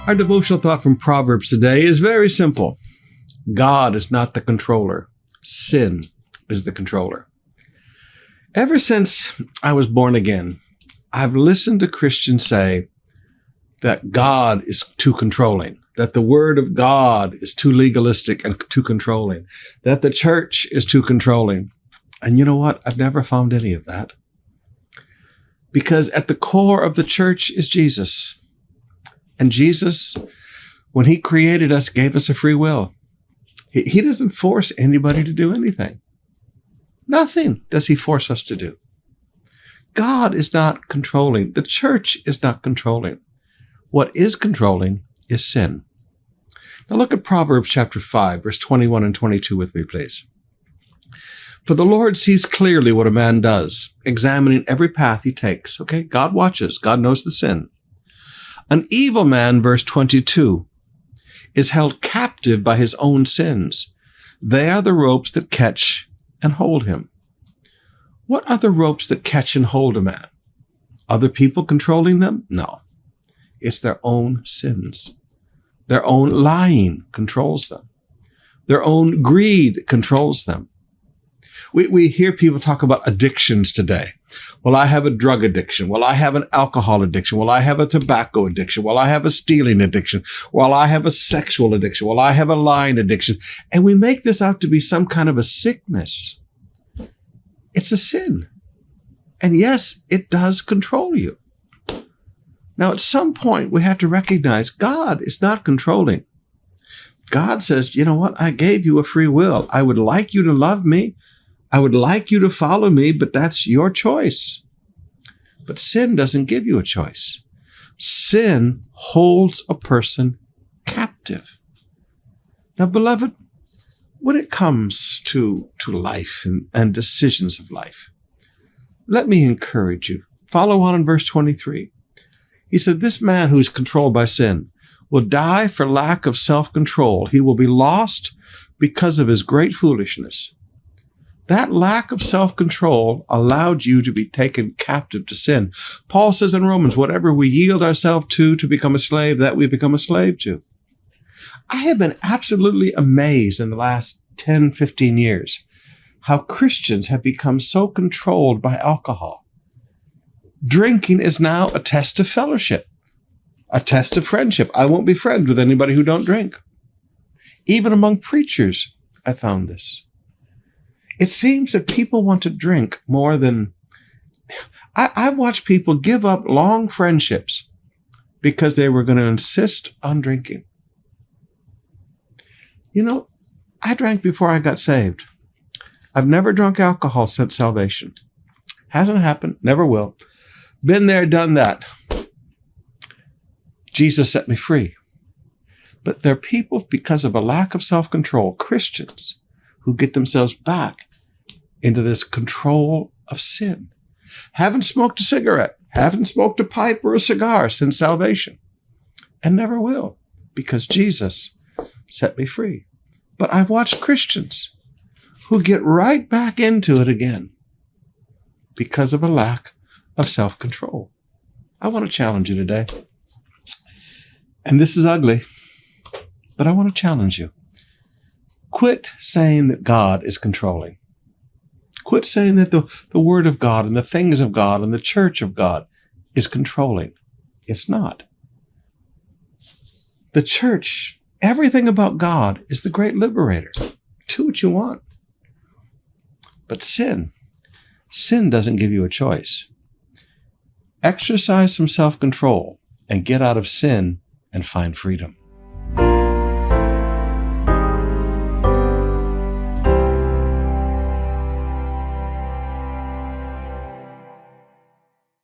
Our devotional thought from Proverbs today is very simple. God is not the controller. Sin is the controller. Ever since I was born again, I've listened to Christians say that God is too controlling, that the Word of God is too legalistic and too controlling, that the church is too controlling. And you know what? I've never found any of that. Because at the core of the church is Jesus. And Jesus, when he created us, gave us a free will. He doesn't force anybody to do anything. Nothing does he force us to do. God is not controlling. The church is not controlling. What is controlling is sin. Now look at Proverbs chapter 5, verse 21 and 22 with me, please. For the Lord sees clearly what a man does, examining every path he takes. Okay, God watches. God knows the sin. An evil man, verse 22, is held captive by his own sins. They are the ropes that catch and hold him. What are the ropes that catch and hold a man? Other people controlling them? No. It's their own sins. Their own lying controls them. Their own greed controls them. We hear people talk about addictions today. Well, I have a drug addiction. Well, I have an alcohol addiction. Well, I have a tobacco addiction. Well, I have a stealing addiction. Well, I have a sexual addiction. Well, I have a lying addiction. And we make this out to be some kind of a sickness. It's a sin. And yes, it does control you. Now, at some point, we have to recognize God is not controlling. God says, you know what? I gave you a free will. I would like you to love me. I would like you to follow me, but that's your choice. But sin doesn't give you a choice. Sin holds a person captive. Now, beloved, when it comes to life and decisions of life, let me encourage you. Follow on in verse 23. He said, this man who is controlled by sin will die for lack of self-control. He will be lost because of his great foolishness. That lack of self-control allowed you to be taken captive to sin. Paul says in Romans, whatever we yield ourselves to become a slave, that we become a slave to. I have been absolutely amazed in the last 10, 15 years how Christians have become so controlled by alcohol. Drinking is now a test of fellowship, a test of friendship. I won't be friends with anybody who don't drink. Even among preachers, I found this. It seems that people want to drink more than... I've watched people give up long friendships because they were going to insist on drinking. You know, I drank before I got saved. I've never drunk alcohol since salvation. Hasn't happened, never will. Been there, done that. Jesus set me free. But there are people, because of a lack of self-control, Christians, who get themselves back into this control of sin. Haven't smoked a cigarette, haven't smoked a pipe or a cigar since salvation, and never will, because Jesus set me free. But I've watched Christians who get right back into it again because of a lack of self-control. I want to challenge you today. And this is ugly, but I want to challenge you. Quit saying that God is controlling. Quit saying that the Word of God and the things of God and the church of God is controlling. It's not. The church, everything about God is the great liberator. Do what you want. But sin doesn't give you a choice. Exercise some self-control and get out of sin and find freedom.